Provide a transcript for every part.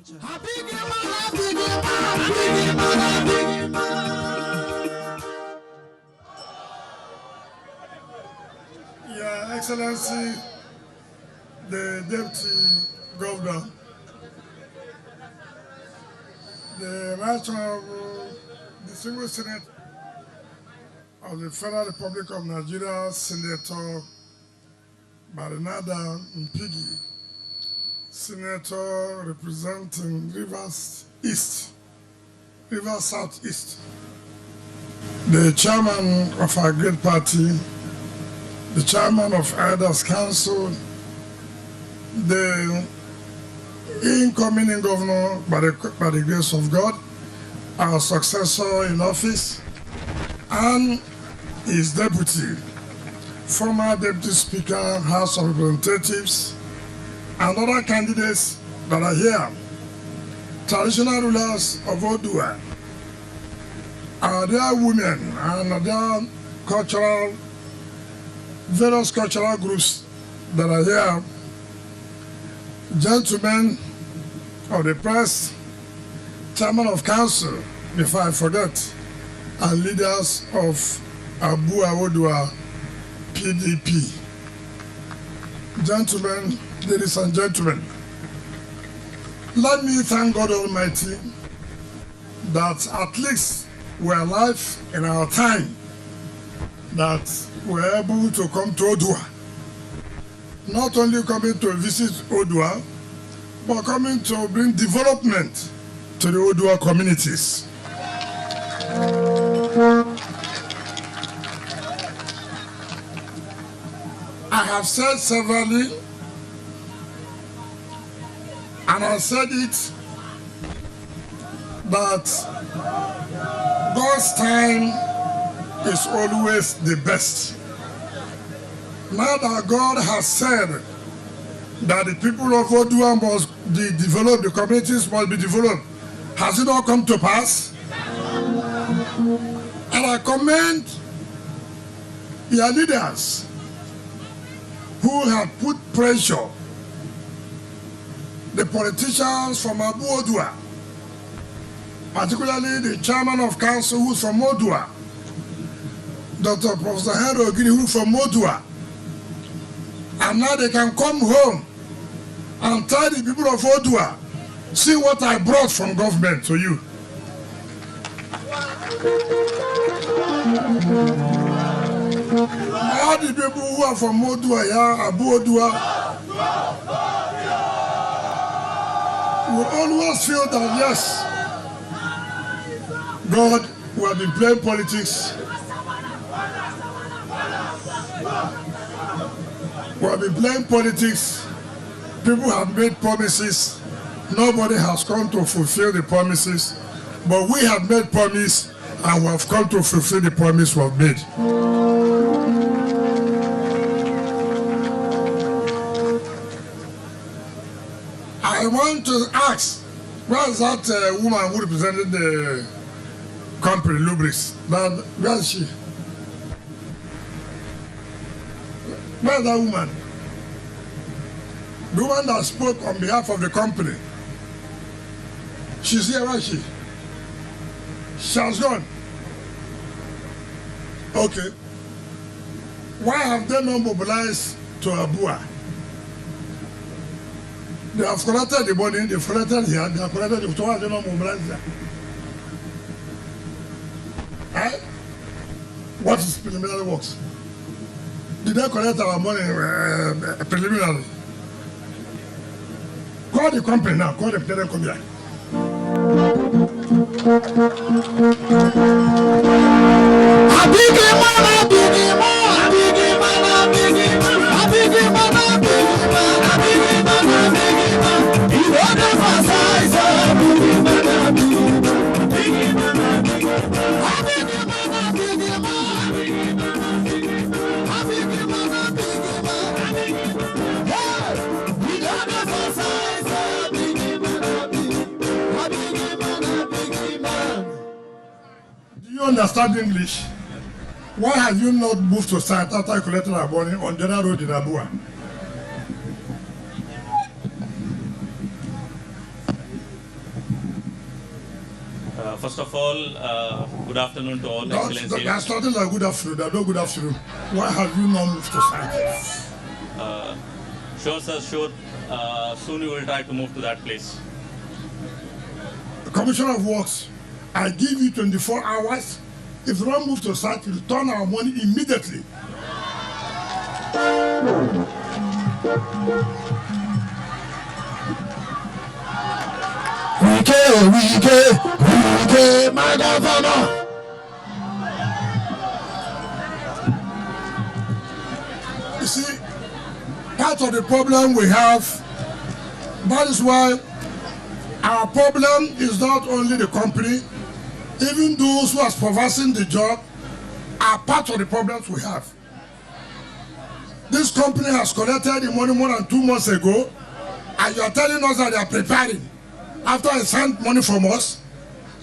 Your Excellency, the Deputy Governor, the Right Honorable Distinguished Senate of the Federal Republic of Nigeria, Senator Barinada Mpigi, Senator representing Rivers Southeast, the chairman of our great party, the chairman of Elders Council, the incoming governor, by the grace of God, our successor in office, and his deputy, former Deputy Speaker, House of Representatives, and other candidates that are here, traditional rulers of Odua, their women and their various cultural groups that are here, gentlemen of the press, chairman of council, before I forget, and leaders of Abu Odua PDP. Gentlemen, ladies and gentlemen, let me thank God Almighty that at least we're alive in our time, that we're able to come to Odua. Not only coming to visit Odua, but coming to bring development to the Odua communities. I have said severally, and I said it, that God's time is always the best. Now that God has said that the people of Odua must be developed, the communities must be developed, has it not come to pass? And I commend your leaders who have put pressure, the politicians from Abu Odua, particularly the chairman of council who's from Odua, Dr. Professor Henry Ogini, who's from Odua, and now they can come home and tell the people of Odua, see what I brought from government to you. All the people who are from Odua, Abu Odua, will always feel that yes, God, who have been playing politics, people have made promises, nobody has come to fulfill the promises, but we have made promise and we have come to fulfill the promise we have made. I want to ask, where is that woman who represented the company, Lubris? Where is she? Where is that woman? The woman that spoke on behalf of the company. She's here, where is she? She has gone. Okay. Why have they not mobilized to Abua? They have collected the money, they've collected here, they have collected the why they not mobilized here? Eh? What is preliminary works? Did they collect our money preliminary? Call the company now, call them, tell them come here. Do you understand English? Why have you not moved to site after you collected our money on the other road in Abua? First of all, good afternoon to all Excellencies. That's nothing like good afternoon. There's no good afternoon. Why have you not moved to site? Sure, sir, sure. Soon we will try to move to that place. The Commissioner of Works, I give you 24 hours. If you don't move to site, you return our money immediately. Wike, my governor. You see, part of the problem we have, that is why our problem is not only the company, even those who are supervising the job are part of the problems we have. This company has collected the money more than 2 months ago, and you are telling us that they are preparing. After I send money from us,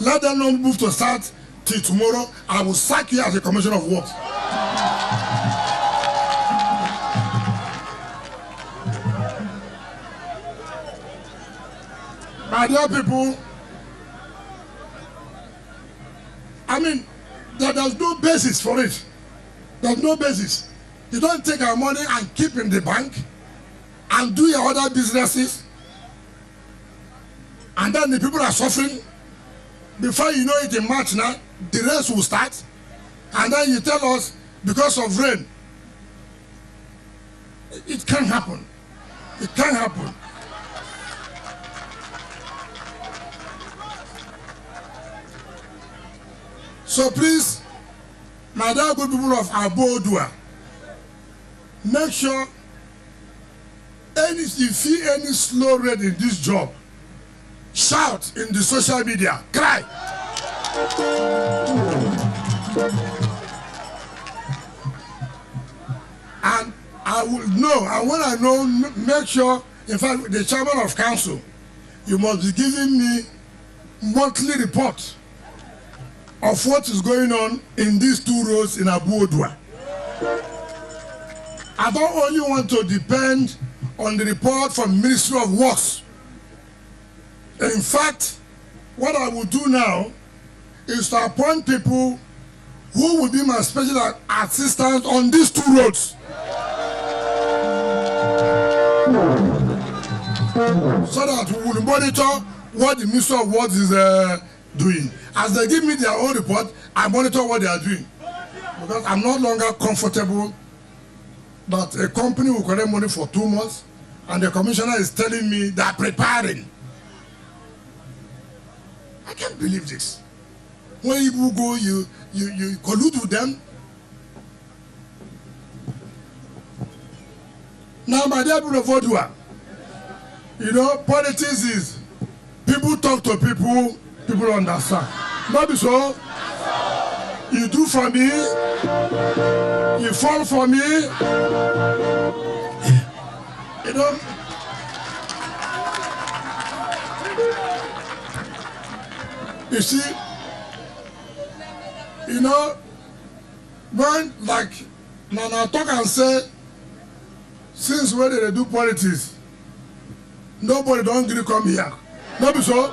let them not move to start till tomorrow. I will sack you as a Commissioner of Works. My dear people, I mean, there's no basis for it. There's no basis. You don't take our money and keep in the bank and do your other businesses, and then the people are suffering. Before you know it, in March now, the race will start, and then you tell us because of rain. It can't happen. It can't happen. So please, my dear good people of Abodua, make sure if you see any slow rate in this job, shout in the social media, cry. And I will know, and when I know, make sure, in fact, the chairman of council, you must be giving me monthly report of what is going on in these 2 roads in Abuodua. I don't only want to depend on the report from Ministry of Works. In fact, what I will do now is to appoint people who will be my special assistants on these 2 roads. So that we will monitor what the Ministry of Works is doing. As they give me their own report, I monitor what they are doing. Because I'm no longer comfortable that a company will collect money for 2 months and the commissioner is telling me they are preparing. I can't believe this. When you go, you collude with them. Now, my dear people of Odua, you know, politics is people talk to people, people understand. Not be so. You do for me, you fall for me. You know. You see, you know, when like now talk and say, since when they do politics, nobody don't really come here. Not be so.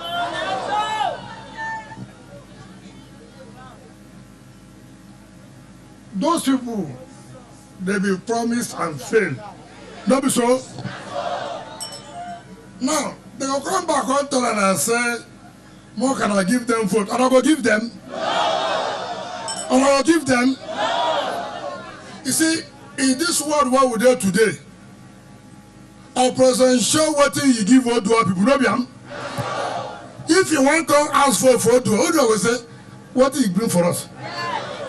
Those people, they be promised and fail. Not be so. Now they will come back on to and say, more can I give them vote? And I go give them. And I go give them. You see, in this world what we do today, our president show what you give vote to our people. No, if you want to come ask for vote, Odua will say, what do you bring for us?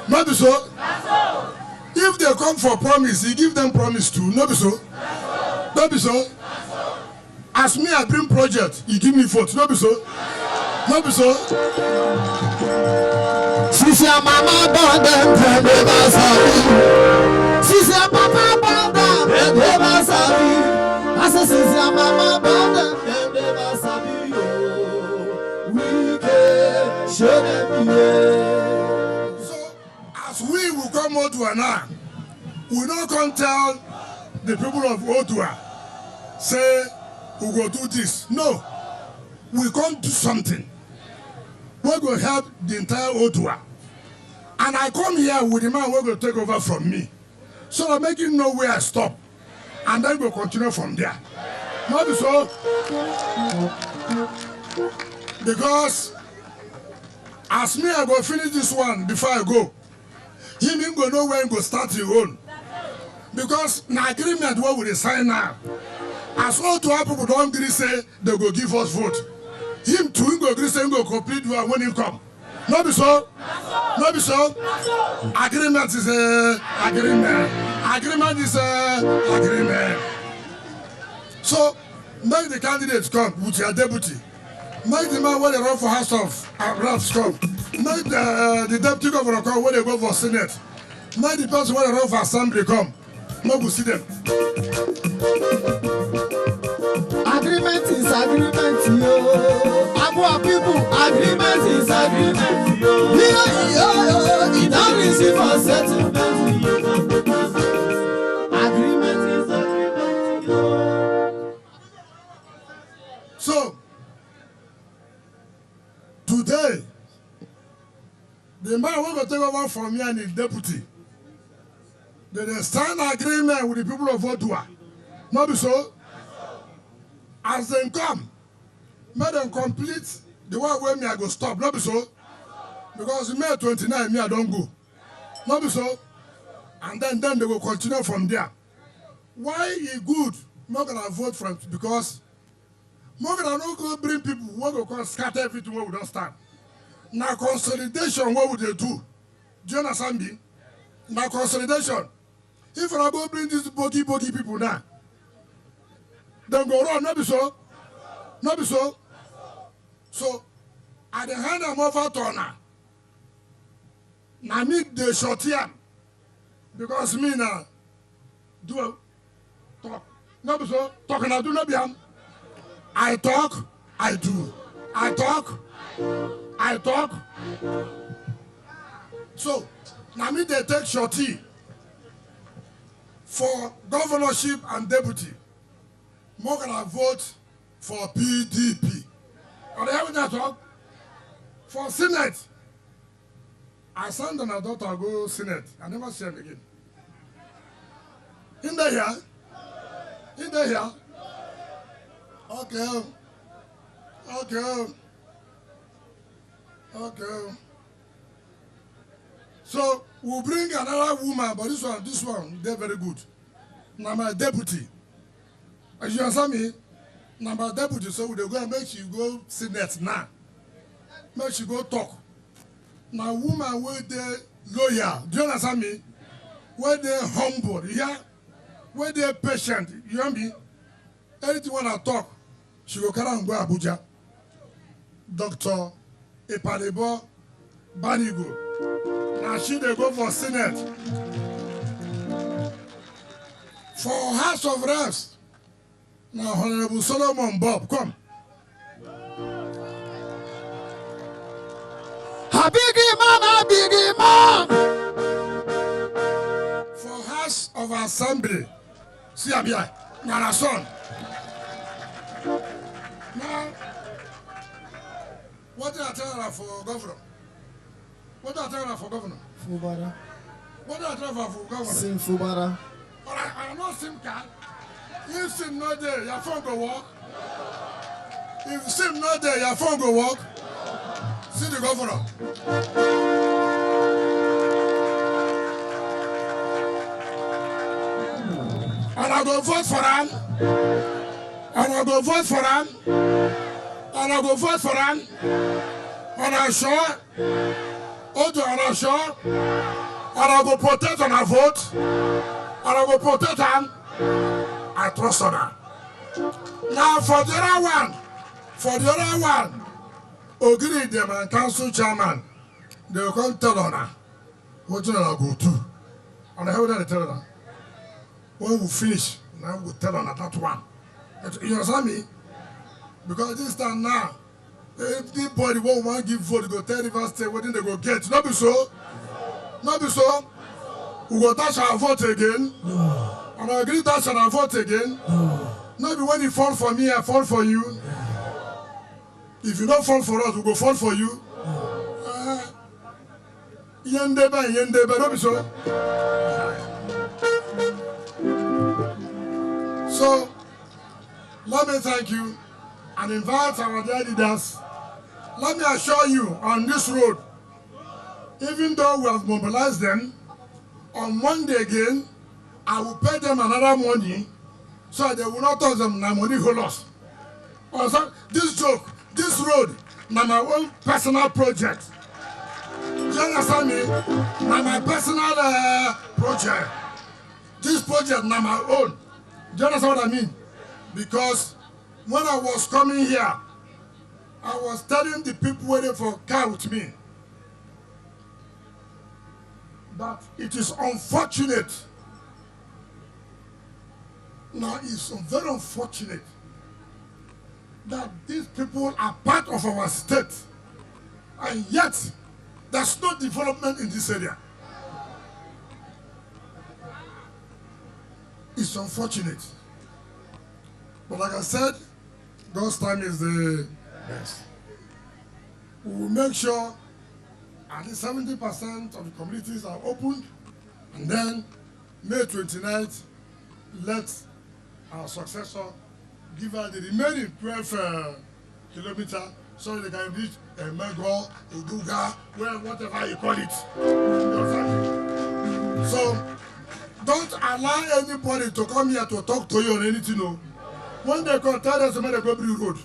Not be so. If they come for promise, you give them promise too. Not be so. Not be so. As me, I bring project, you give me vote. Not be so. Not be so. Since your mama born them, they never sabi. Since your papa born them, they never sabi. I said, since your mama born them, they never sabi. We can show them the way. So, as we will come Odua now, we don't come tell the people of Odua, say, we go do this. No. We can't do something. we go help the entire Ottawa. And I come here with the man who will take over from me. So I make him know where I stop. And then we'll continue from there. Not so. Because as me, I go finish this one before I go. Him go know when go start your own. Because the agreement what we sign now. As all to our people don't agree say they go give us vote. Him too go agree say go complete when he come. Not be so. Not be so. Agreement is agreement. Agreement is agreement. So make the candidates come with your deputy. Make the man when they run for House of Reps come. Make the deputy governor come when they go for Senate. Make the person when they run for Assembly come. No go see them. Agreement is agreement, yo. Our people, agreement is agreement, yo. It don't receive for settlement, yo. Agreement is agreement, yo. So today, the man who will take over from me and his deputy, they sign agreement with the people of Ottawa. Not be so. As they come, make them complete the one where me I go stop. Not be so. Because May 29, me I don't go. Not be so. And then they will continue from there. Why it good? Not gonna vote for it because not gonna not go bring people who go scatter everything where we don't stand. Now consolidation, what would they do? Do you understand me? Now consolidation. If I go bring these bogey people now, then go wrong, not be so. Not be so. So, at the hand of over turner, I need the short here. Because me now, do talk. Not be so. Talk and I do not be am. I talk, I do. I talk, I talk. So, now me they take shorty for governorship and deputy. More gonna vote for PDP. Are they having that talk? For Senate, I sent my daughter go Senate. I never see him again. In the here? In the here? Okay. Okay. Okay. So we'll bring another woman, but this one, they're very good. Now my deputy. As you understand me, now my deputy, so we'll go and make you go Senate now. Make you go talk. Now woman where they loyal, do you understand me? Where they humble, yeah? Where they patient, you know me? Anything when I talk, she go carry and go Abuja. Dr. Epalebo Banigo. Now she they go for Senate. For House of Reps. Now Honorable Solomon Bob, come. A biggie man. For House of Assembly. See Abia, Nana son. Now, what did I tell her for governor? What did I tell her for governor? Fubara. What did I tell her for governor? Sim Fubara. But I know SIM card. If SIM not there, your phone go work. If SIM not there, your phone go work. See the governor. And I go vote for him. And I go vote for him. And I go vote for him. And I'm sure. Also, and I'm sure. And I go protect and I vote. And I go protect him. I trust on her. Now for the other one, agree them and council chairman, they will come tell on her what you gonna go to. And I heard that tell her. When we finish, now we will tell on her that one. You understand me? Because this time now, if anybody won't want to give vote, go tell Rivers State what they go get. Not be so. Not be so. We go touch our vote again. And I agree touch our vote again. Not be when you fall for me, I fall for you. If you don't fall for us, we go fall for you. Yendeba, don't be so. So, let me thank you and invite our dear leaders. Let me assure you, on this road, even though we have mobilized them, on Monday again, I will pay them another money so they will not touch them my money who lost. Also, this joke, this road, now my own personal project. Do you understand me? Now my personal project. This project now my own. Do you understand what I mean? Because when I was coming here, I was telling the people waiting for a car with me that it is unfortunate. Now it's very unfortunate that these people are part of our state, and yet there's no development in this area. It's unfortunate. But like I said, God's time is the best. We will make sure at least 70% of the communities are opened, and then May 29th, let our successor give her the remaining 12 kilometers so they can reach Mego, Uduga, whatever you call it. So don't allow anybody to come here to talk to you or anything. No. When they come, tell us where they go through road.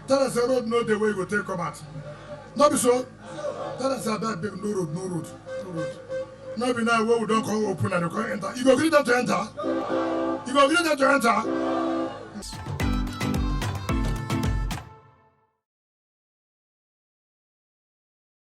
Tell us the road, know the way you will take come out. Not be so. Tell us about big no road, no road, no road. Not be now where we don't come open and they can't enter. You go agree them to enter. You go agree them to enter.